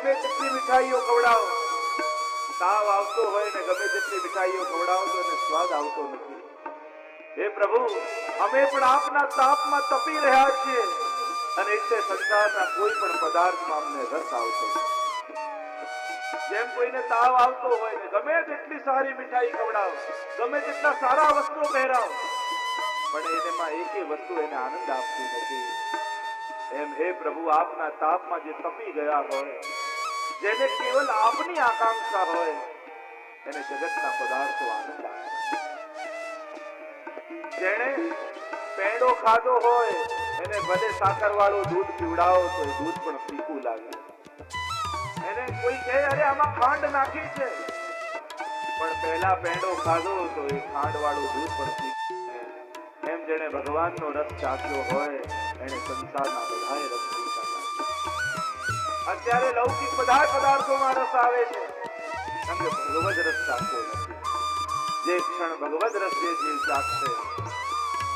ગમે તેટલી મીઠાઈઓ ખવડાવો, તાવ આવતો હોય ને ગમે તેટલી મીઠાઈઓ ખવડાવો તો એને સ્વાદ આવતો નથી. હે પ્રભુ, અમે પણ આપના તાપમાં તપી રહ્યા છીએ અને એટલે સંસારના કોઈ પણ પદાર્થમાં અમને રસ આવતો નથી. જેમ કોઈને તાવ આવતો હોય ને ગમે તેટલી સારી મીઠાઈ ખવડાવો, ગમે તેટલા સારા વસ્ત્રો પહેરાવો, પણ એમાં એકે વસ્તુ એને આનંદ આપતી નથી. એમ હે પ્રભુ, આપના તાપમાં જે તપી ગયા હોય, જેને કેવલ આપની આકાંક્ષા હોય, એને જગતના પદાર્થો આનંદ આપે. જેણે પેંડો ખાધો હોય એને ભલે સાકર વાળું દૂધ પીવડાવો તો એ દૂધ પણ ફીકું લાગે. એને કોઈ કહે અરે આમાં ખાંડ નાખી છે, પણ પહેલા પેંડો ખાધો તો એ ખાંડ વાળું દૂધ પણ ફીકું. એમ જેણે ભગવાનનો રસ ચાખ્યો હોય એને સંસારના બધાય રસ પીતા લાગે. અત્યારે લૌકિક બધા પદાર્થોમાં રસ આવે છે, કારણ કે ભગવદ રસ ચાખ્યો નથી. જે ક્ષણ ભગવદ રસ જે જીવ ચાખશે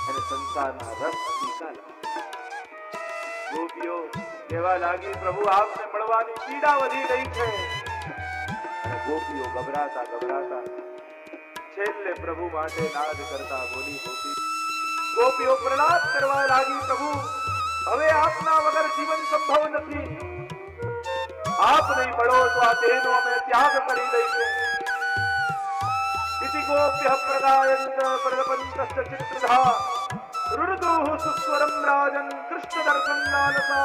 એને સંસારના રસ પીતા લાગે. ગોપીઓ કહેવા લાગી, પ્રભુ આપને મળવાની પીડા વધી ગઈ છે. અને ગોપીઓ ગભરાતા ગભરાતા છેલ્લે પ્રભુ માટે નાદ કરતા બોલી, ગોપીઓ પ્રલાપ કરવા લાગી, પ્રભુ હવે આપના વગર જીવન સંભવ નથી. આપ નહીં મળો તો આ દેહનો અમે ત્યાગ કરી દઈશું. ઇતિ ગોપ્ય પ્રદાયંત પ્રદપંતસ્ય ચિત્રધા रुरुदुः सुस्वरम राजन कृष्ण दर्शन लालसा.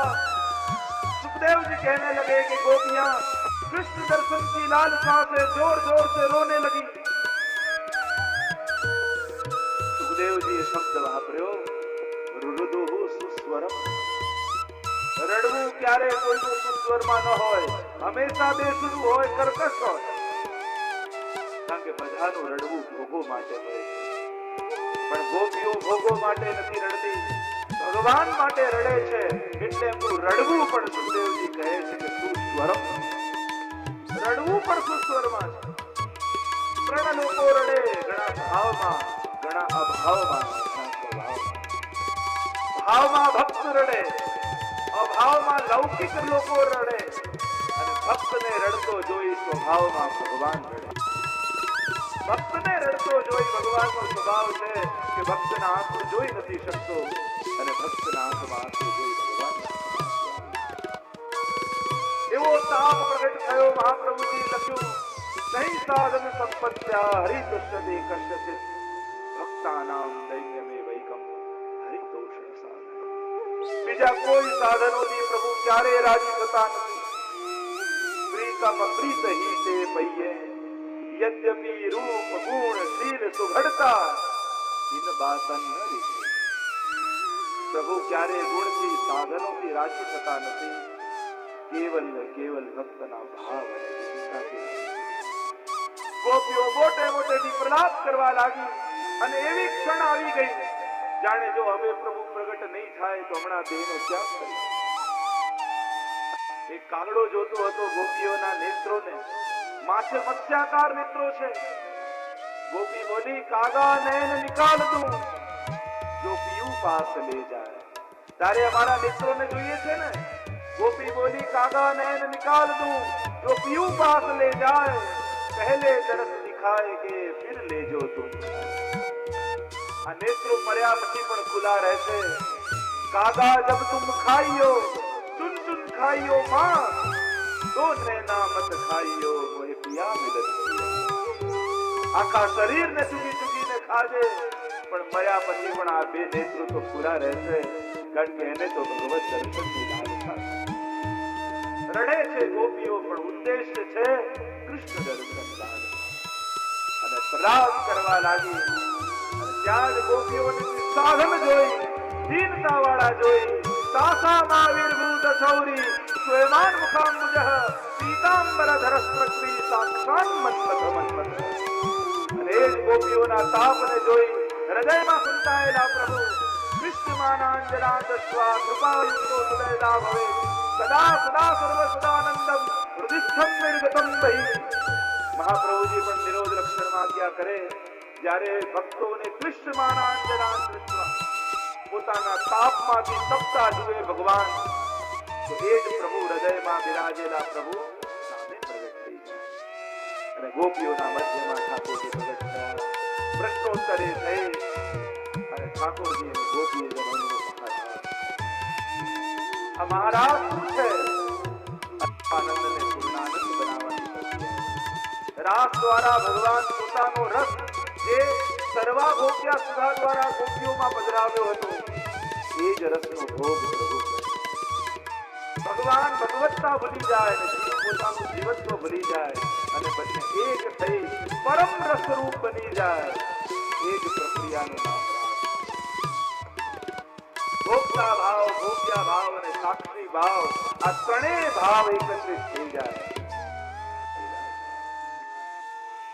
सुखदेव जी कहने लगे कि गोपियां कृष्ण दर्शन की लालसा से जोर जोर से रोने लगी. सुखदेव जी ये शब्द वापर्यो, रुरुदुः सुस्वरम. રડવું ક્યારે કોઈનું સુસ્વરમાં ન હોય, હંમેશા બેસુરું હોય, કર્કશ હોય. કારણ કે બધાનું રડવું ભોગો માટે હોય, પણ ગોપીઓ ભોગો માટે નથી રડતી, ભગવાન માટે રડે છે. એટલે એમનું રડવું પણ સુખદેવજી કહે છે કે સુસ્વરમ, રડવું પણ સુસ્વરમાં છે. ત્રણ લોકો રડે, ઘણા ભાવમાં, ઘણા અભાવમાં, ઘણા સ્વભાવમાં. ભાવમાં ભક્ત રડે, અભાવમાં લૌકિક લોકો રડે, અને ભક્તને રડતો જોઈ સ્વભાવમાં ભગવાન રડે. ભક્તને રડતો જોઈ ભગવાનનો સ્વભાવ છે કે ભક્તના આંખો જોઈ નથી શકતો, અને ભક્તના આંખમાં આંખો જોઈ ભગવાન. એવો તાપ પ્રગટ થયો. મહાપ્રભુજી લખ્યું, નહીં સાધન સંપત્ત્યા હરિતુષ્યતે કશ્યચિત ભક્તાનામ દૈન્યમે વૈકમ હરિતોષણ સાધન. બીજા કોઈ સાધનોથી પ્રભુ ક્યારે રાજી થતા નથી. પ્રીતમ પ્રીત હી તે પૈયે यद्यपि रूप गुण शील सुघड़ता इन बातन न लिखे. प्रभु क्यारे गुणથી સાધનોથી રાજી થતા નથી, કેવલ કેવલ ભક્તના ભાવ અને ચિંતાથી. ગોપીઓ મોટે મોટેથી પ્રલાપ કરવા લાગી, અને એવી ક્ષણ આવી ગઈ જાણે જો હવે પ્રભુ પ્રગટ નહીં થાય તો હમણાં દેહનો ત્યાગ કરી. એક કાગડો જોતો હતો ગોપીઓના નેત્રોને. माथे मत्स्याकार नेत्रो छे. गोपी बोली, कागा नैन निकाल दूं जो पीऊ पास ले जाए. तारे हमारा नेत्रों ने જોઈએ છે ને. गोपी बोली, कागा नैन निकाल दूं जो पीऊ पास ले जाए. पहले दरस दिखाएगे फिर ले जो तुम. આ નેત્રો પડ્યા પછી પણ ખુલ્લા રહેશે. કાગા જબ तुम खाइयो चुन चुन खाइयो मां, तो नैना मत खाइयो मोहे पिया मिलत. આખા શરીરને ચૂકી ચૂકીને ખાજે, પણ મર્યા પછી પણ આ બે નેત્રો તો પૂરા રહેશે, કારણ કે એને તો ભગવત દર્શનની લાલસા. રડે છે ગોપીઓ, પણ ઉદ્દેશ્ય છે કૃષ્ણ દર્શન લાલસા. અને પ્રલાપ કરવા લાગી. અને ત્યાં જ ગોપીઓની સાધન જોઈ, દીનતા વાળા જોઈ. તાસામાં વિર્ભૂત સૌરી સ્વયમાન મુખાંબુજઃ પીતાંબર ધરસ્ત્રક્રી સાક્ષાત મન્મથ મન્મથ. અને એ જ ગોપીઓના તાપને જોઈ હૃદયમાં સંતાયેલા પ્રભુ વિશ્વમાનાંજના દશ્વા કૃપાયુક્તો સદયદા ભવે સદા સદા સર્વ સદાનંદમ હૃદિસ્થમ નિર્ગતમ બહિ. મહાપ્રભુજી પણ નિરોધ લક્ષણમાં આજ્ઞા કરે, જ્યારે ભક્તોને કૃષ્ણમાનાંજના દશ્વા પોતાના તાપમાંથી તપતા જુએ ભગવાન, તો એ જ પ્રભુ હૃદયમાં બિરાજેલા પ્રભુ સામે પ્રગટ થઈ જાય અને ગોપીઓના મધ્યમાં ઠાકોરજી પ્રગટ થયા. પ્રશ્નોત્તરે થઈ અને ઠાકોરજી અને ગોપીજનોનો મહારાજ આ મહારાજ શું છે? આનંદને પૂર્ણાનંદ બનાવવાની પ્રક્રિયા. રાસ દ્વારા ભગવાન પોતાનો રસ જે સર્વા ગોપ્યા સુધા દ્વારા ગોપીઓમાં પધરાવ્યો હતો એ જ રસનો ભોગ પ્રભુ કરે. ભગવાન ભગવત્તા ભૂલી જાય અને જીવ પોતાનું જીવત્વ ભૂલી જાય અને બંને એક થઈ પરમ રસરૂપ બની જાય. એ જ પ્રક્રિયાનું નામ રાસ. ભોગતા ભાવ, ભોગ્યા ભાવ અને સાક્ષી ભાવ આ ત્રણેય ભાવ એકત્રિત થઈ જાય.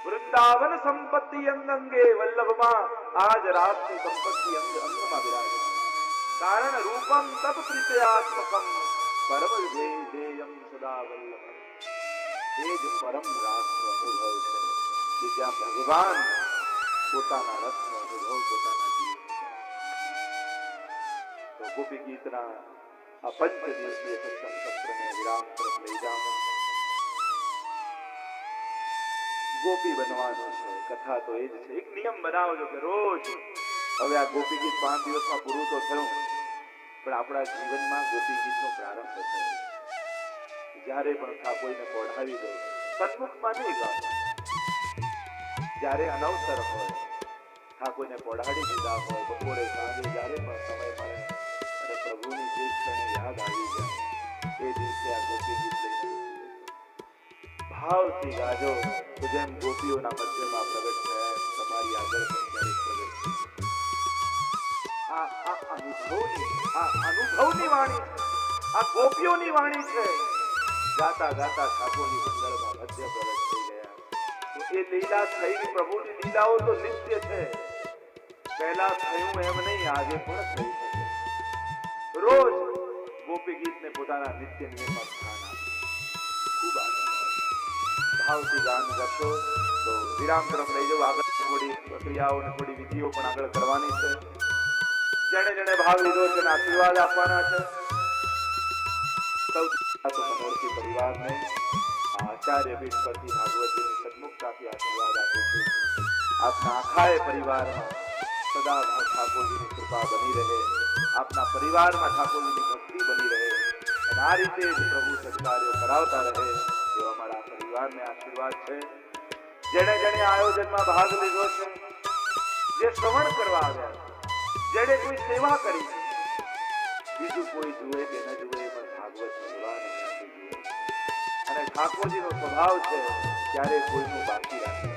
વૃંદાવન સંપત્તિ અંગ અંગે વલ્લભમાં આજ રાસની સંપત્તિ અંગ અંગમાં બિરાજે. કારણ રૂપમ તપ પ્રીત્યાત્મકમ પરમ ધ્યેયમ સદા વલ્લભ. એ જ પરમ રાસનો અનુભવ છે કે જ્યાં ભગવાન પોતાના રસનો અનુભવ પોતાના જીવન. તો ગોપી ગીતના આ પંચ દિવસીય સત્સંગ સત્રને વિરામ તરફ લઈ જાઓ. ગોપી બનવાનું છે. કથા તો એ જ છે. એક નિયમ બનાવજો કે રોજ હવે આ ગોપી ગીત 5 દિવસમાં પૂરું તો થયું પણ આપણા જીવનમાં ગોપી ગીતનો પ્રારંભ થયો. જ્યારે પણ ઠાકોરને પઢાવી દો સન્મુખમાં નહીં ગાઓ. જ્યારે અનવસર હોય ઠાકોરને પઢાડી દીધા હોય બપોરે સાંજે જ્યારે પણ સમય મળે અને પ્રભુની જે ક્ષણે યાદ આવી જાય એ દિવસે આ ગોપી ગીત લઈને ભાવથી ગાજો તો જેમ ગોપીઓના મધ્યમાં પ્રગટ થયા તમારી આગળ પણ ક્યારેક પ્રગટ થશે. આ અનુભવની વાણી છે. આ ગોપીઓની વાણી છે. ગાતા ગાતા ઠાકોરની મંગળમાં મધ્ય પ્રગટ થઈ ગયા. તો એ લીલા થઈ પ્રભુની લીલાઓ તો નિત્ય છે. પહેલા થયું એમ નહીં, આજે પણ થઈ શકે. રોજ ગોપી ગીતને પોતાના નિત્ય નિયમમાં સ્થાન આપે. ખૂબ આનંદ ભાવથી ગાન કરશો તો વિરામ તરફ લઈ જાઓ. આગળ થોડી પ્રક્રિયાઓ અને થોડી વિધિઓ પણ આગળ કરવાની છે. જેને જેને ભાગ લીધો છે અને આશીર્વાદ આપવાના છે સૌથી મનોરથી પરિવારને આચાર્ય પીઠ પરથી ભાગવતજીની સન્મુખતાથી આશીર્વાદ આપું છું. આપના આખાય પરિવારમાં સદા ઠાકોરજીની કૃપા બની રહે. આપના પરિવારમાં ઠાકોરજીની ભક્તિ બની રહે અને આ રીતે જ પ્રભુ સત્કાર્યો કરાવતા રહે એવા અમારા પરિવારને આશીર્વાદ છે. જેણે જેણે આયોજનમાં ભાગ લીધો છે, જે શ્રવણ કરવા આવ્યા, જેણે કોઈ સેવા કરી, બીજું કોઈ જુએ કે ન જુએ પણ ભાગવત ભગવાન અહીંયાથી જુએ. અને ઠાકોરજીનો સ્વભાવ છે ક્યારે કોઈનું બાકી રાખે.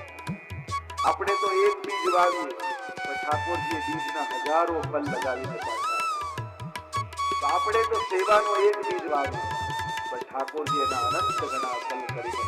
આપણે તો એક બીજ વાવીએ પણ ઠાકોરજીએ બીજના હજારો ફળ લગાવીને પાછા. તો આપણે તો સેવાનો એક બીજ વાવીએ પણ ઠાકોરજી એના અનંત ગણા ફળ કરીને